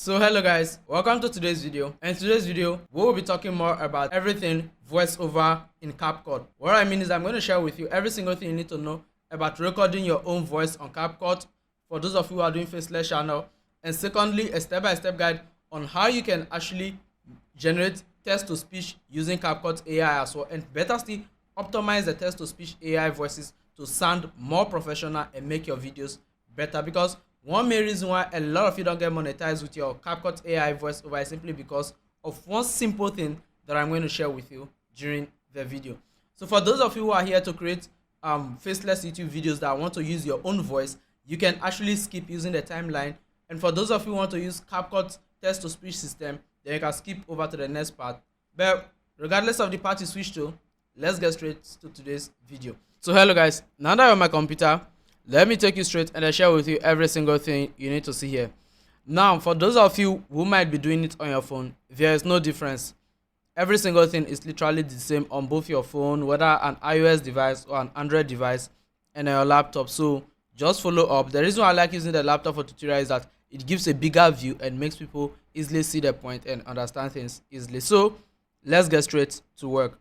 So hello guys, welcome to today's video. And in today's video, we will be talking more about everything voiceover in CapCut. What I mean is I'm going to share with you every single thing you need to know about recording your own voice on CapCut for those of you who are doing faceless channel. And secondly, a step-by-step guide on how you can actually generate text-to-speech using CapCut AI as well, and better still, optimize the text-to-speech AI voices to sound more professional and make your videos better. Because one main reason why a lot of you don't get monetized with your CapCut AI voiceover is simply because of one simple thing that I'm going to share with you during the video. So for those of you who are here to create faceless YouTube videos that want to use your own voice, you can actually skip using the timeline. And for those of you who want to use CapCut text-to-speech system, then you can skip over to the next part. But regardless of the part you switch to, let's get straight to today's video. So hello guys, now that you're on my computer, let me take you straight and I share with you every single thing you need to see here. Now, for those of you who might be doing it on your phone, there is no difference. Every single thing is literally the same on both your phone, whether an iOS device or an Android device, and on your laptop. So just follow up. The reason why I like using the laptop for tutorial is that it gives a bigger view and makes people easily see the point and understand things easily. So let's get straight to work.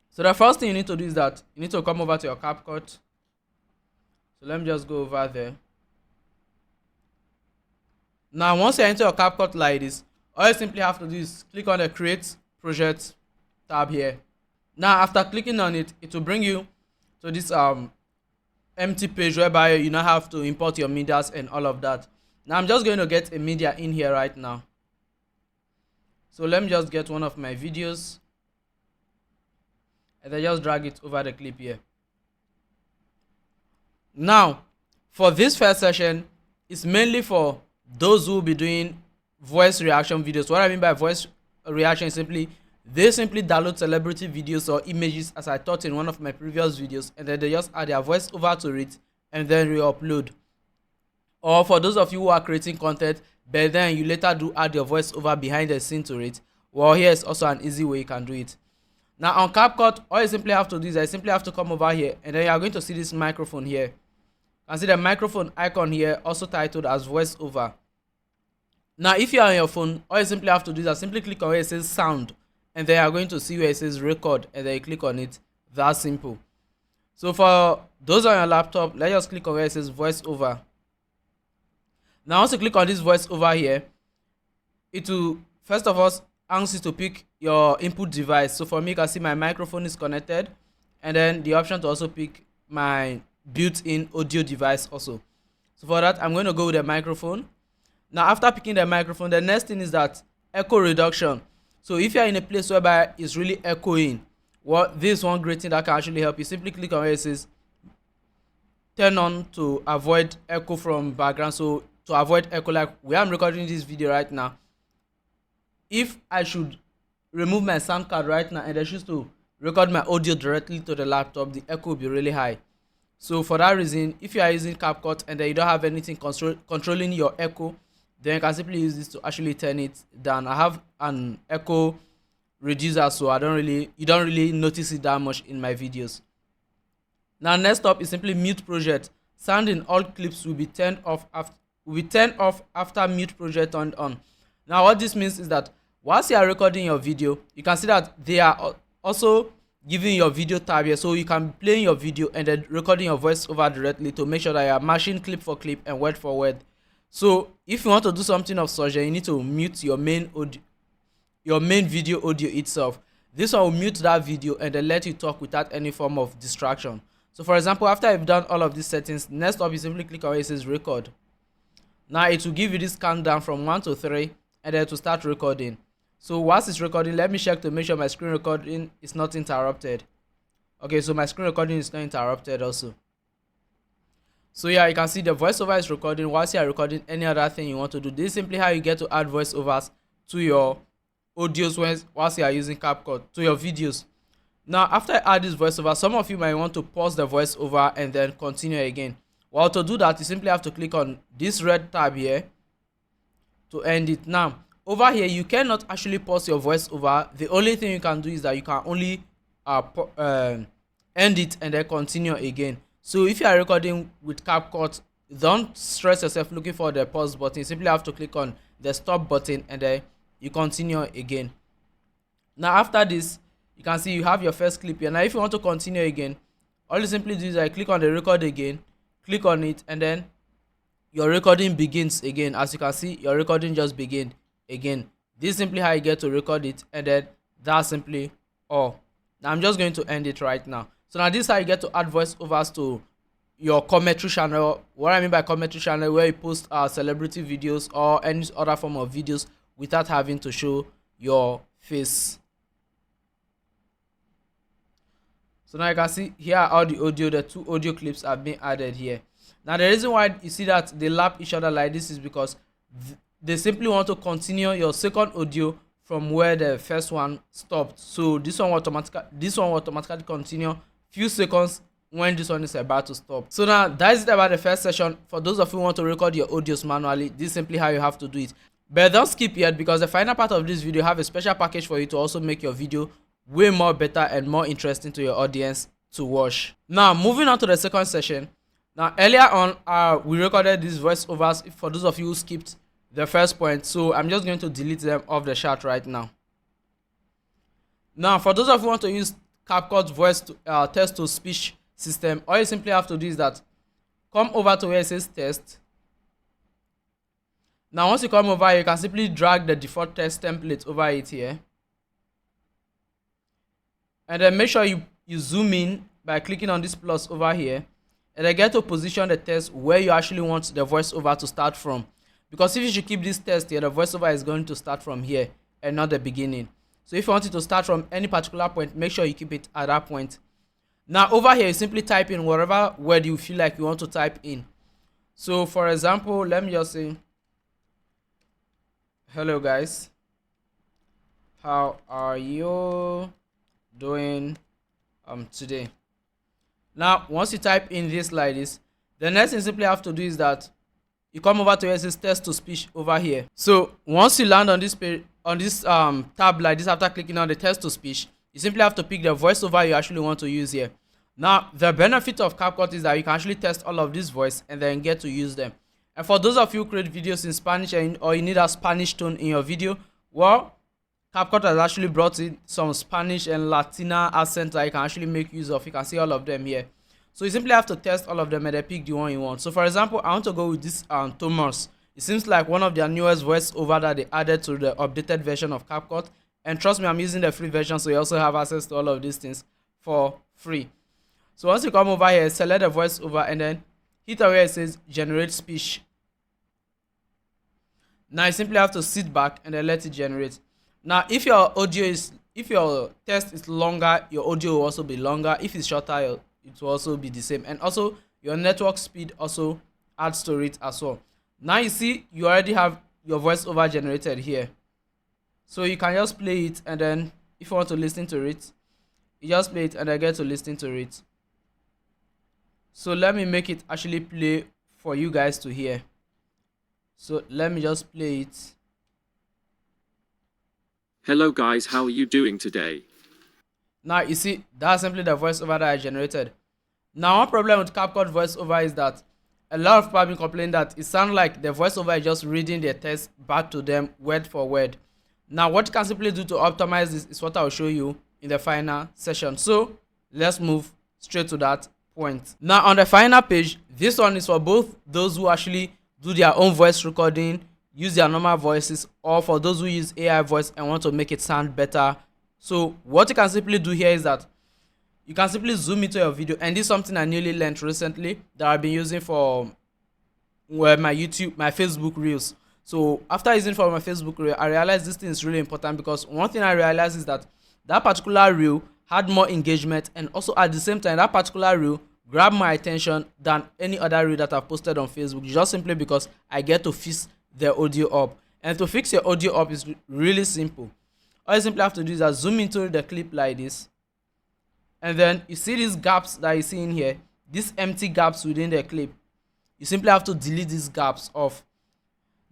So the first thing you need to do is that you need to come over to your CapCut. So let me just go over there. Now, once you're into your CapCut like this, all you simply have to do is click on the Create Project tab here. Now, after clicking on it, it will bring you to this empty page whereby you now have to import your medias and all of that. Now, I'm just going to get a media in here right now. So let me just get one of my videos and then just drag it over the clip here. Now, for this first session, it's mainly for those who will be doing voice reaction videos. What I mean by voice reaction is they simply download celebrity videos or images, as I taught in one of my previous videos, and then they just add their voice over to it and then re-upload. Or for those of you who are creating content, but then you later do add your voice over behind the scene to it, well, here's also an easy way you can do it. Now on CapCut, all you simply have to do is I simply have to come over here, and then you are going to see this microphone here. You can see the microphone icon here, also titled as voiceover. Now if you are on your phone, all you simply have to do is I simply click on where it says sound, and then you are going to see where it says record, and then you click on it. That simple. So for those on your laptop, let's just click on where it says voiceover. Now once you click on this voiceover here, it will first of all ask you to pick your input device. So for me, you can see my microphone is connected, and then the option to also pick my built-in audio device also. So for that, I'm going to go with the microphone. Now after picking the microphone, the next thing is that echo reduction. So if you're in a place whereby it's really echoing, well, this is one great thing that can actually help you. Simply click on where it says turn on to avoid echo from background. So to avoid echo, like where I'm recording this video right now, if I should remove my sound card right now and I choose to record my audio directly to the laptop, the echo will be really high. So for that reason, if you are using CapCut and then you don't have anything controlling your echo, then you can simply use this to actually turn it down. I have an echo reducer, so you don't really notice it that much in my videos. Now next up is simply mute project. Sound in all clips will be turned off after mute project turned on. Now what this means is that once you are recording your video, you can see that they are also giving your video tab here, so you can be playing your video and then recording your voice over directly to make sure that you are matching clip for clip and word for word. So if you want to do something of such, you need to mute your main video audio itself. This one will mute that video and then let you talk without any form of distraction. So for example, after you've done all of these settings, next up you simply click on where it says record. Now it will give you this countdown from 1 to 3 and then to start recording. So whilst it's recording, let me check to make sure my screen recording is not interrupted. Okay, so my screen recording is not interrupted also. So yeah, you can see the voiceover is recording whilst you are recording any other thing you want to do. This is simply how you get to add voiceovers to your audios whilst you are using CapCut, to your videos. Now after I add this voiceover, some of you might want to pause the voiceover and then continue again. Well, to do that, you simply have to click on this red tab here to end it. Now over here, you cannot actually pause your voiceover. The only thing you can do is that you can only end it and then continue again. So if you are recording with CapCut, don't stress yourself looking for the pause button. You simply have to click on the stop button, and then you continue again. Now after this, you can see you have your first clip here. Now if you want to continue again, all you simply do is I click on the record again, click on it, and then your recording begins again. As you can see, your recording just begin again. This is simply how you get to record it, and then that's simply all. Now I'm just going to end it right now. So now this is how you get to add voiceovers to your commentary channel. What I mean by commentary channel, where you post celebrity videos or any other form of videos without having to show your face. So now you can see here are all the audio. The two audio clips have been added here. Now the reason why you see that they lap each other like this is because they simply want to continue your second audio from where the first one stopped. So this one will automatically continue few seconds when this one is about to stop. So now that is it about the first session. For those of you who want to record your audios manually, this is simply how you have to do it. But don't skip yet, because the final part of this video have a special package for you to also make your video way more better and more interesting to your audience to watch. Now moving on to the second session. Now earlier on we recorded these voiceovers for those of you who skipped the first point, so I'm just going to delete them off the chart right now. Now for those of you who want to use CapCut voice to, text to speech system, all you simply have to do is that come over to where it says test. Now once you come over here, you can simply drag the default text template over it here, and then make sure you zoom in by clicking on this plus over here, and then get to position the text where you actually want the voiceover to start from. Because if you should keep this text here, the voiceover is going to start from here and not the beginning. So if you want it to start from any particular point, make sure you keep it at that point. Now over here, you simply type in whatever word you feel like you want to type in. So for example, let me just say, hello guys, how are you doing today? Now once you type in this like this, the next thing you simply have to do is that you come over to where it says text to speech over here. So once you land on this page, on this tab like this, after clicking on the text to speech, you simply have to pick the voiceover you actually want to use here. Now the benefit of CapCut is that you can actually test all of this voice and then get to use them. And for those of you who create videos in Spanish or you need a Spanish tone in your video, well, CapCut has actually brought in some Spanish and Latina accents that you can actually make use of. You can see all of them here. So you simply have to test all of them and then pick the one you want. So for example, I want to go with this Thomas. It seems like one of their newest voiceover that they added to the updated version of CapCut. And trust me, I'm using the free version, so you also have access to all of these things for free. So once you come over here, select the voiceover and then hit where it says generate speech. Now you simply have to sit back and then let it generate. Now if your text is longer, your audio will also be longer. If it's shorter, it will also be the same. And also your network speed also adds to it as well. Now you see you already have your voiceover generated here, so you can just play it, and then if you want to listen to it, you just play it and then get to listen to it. So let me make it actually play for you guys to hear. So let me just play it. Hello guys, how are you doing today? Now you see that's simply the voiceover that I generated. Now one problem with CapCut voiceover is that a lot of people have been complaining that it sounds like the voiceover is just reading their text back to them word for word. Now what you can simply do to optimize this is what I will show you in the final session. So let's move straight to that point. Now on the final page, this one is for both those who actually do their own voice recording, use their normal voices, or for those who use AI voice and want to make it sound better. So what you can simply do here is that you can simply zoom into your video, and this is something I newly learned recently that I've been using for my Facebook reels. So after using for my Facebook reel, I realized this thing is really important, because one thing I realized is that that particular reel had more engagement, and also at the same time that particular reel grabbed my attention than any other reel that I've posted on Facebook, just simply because I get to fix the audio up. And to fix your audio up is really simple. All you simply have to do is that zoom into the clip like this, and then you see these gaps that you see in here, these empty gaps within the clip. You simply have to delete these gaps off.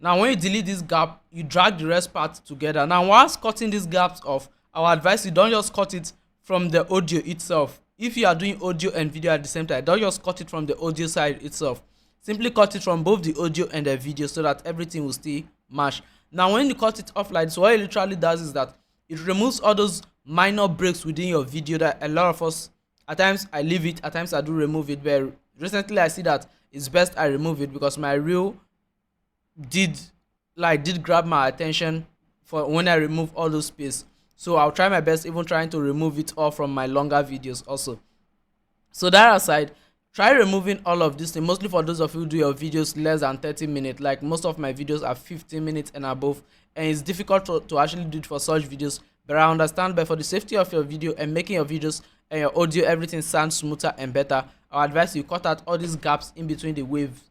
Now when you delete this gap, you drag the rest part together. Now whilst cutting these gaps off, I would advise you don't just cut it from the audio itself. If you are doing audio and video at the same time, don't just cut it from the audio side itself. Simply cut it from both the audio and the video so that everything will still match. Now when you cut it off like this, what it literally does is that it removes all those minor breaks within your video that a lot of us, at times I leave it, at times I do remove it, but recently I see that it's best I remove it because my reel did grab my attention for when I remove all those space. So I'll try my best even trying to remove it all from my longer videos also. So that aside, try removing all of this thing, mostly for those of you who do your videos less than 30 minutes. Like most of my videos are 15 minutes and above, and it's difficult to actually do it for such videos, but I understand. But for the safety of your video and making your videos and your audio everything sound smoother and better, I advise you cut out all these gaps in between the waves.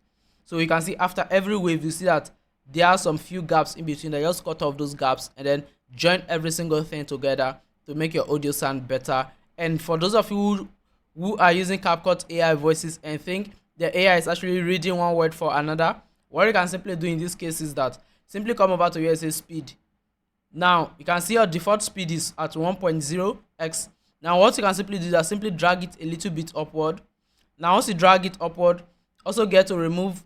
So you can see after every wave you see that there are some few gaps in between. That just cut off those gaps and then join every single thing together to make your audio sound better. And for those of you who are using CapCut AI voices and think the AI is actually reading one word for another, what you can simply do in this case is that simply come over to USA speed. Now you can see your default speed is at 1.0x. Now what you can simply do is that simply drag it a little bit upward. Now once you drag it upward, also get to remove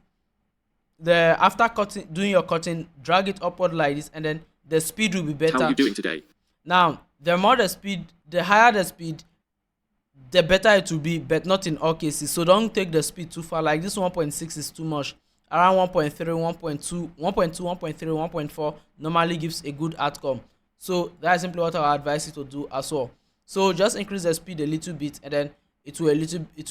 the, after cutting, doing your cutting, drag it upward like this, and then the speed will be better. How are you doing today? Now the more the speed, the higher the speed, the better it will be, but not in all cases. So don't take the speed too far. Like this 1.6 is too much. Around 1.3, 1.2, 1.2, 1.3, 1.4 normally gives a good outcome. So that's simply what I advise you to do as well. So just increase the speed a little bit, and then it will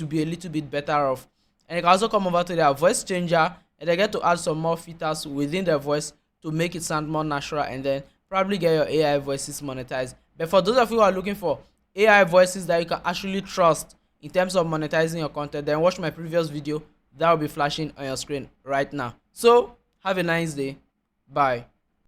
be a little bit better off. And you can also come over to their voice changer, and they get to add some more filters within the voice to make it sound more natural, and then probably get your AI voices monetized. But for those of you who are looking for AI voices that you can actually trust in terms of monetizing your content, then watch my previous video that will be flashing on your screen right now. So have a nice day. Bye.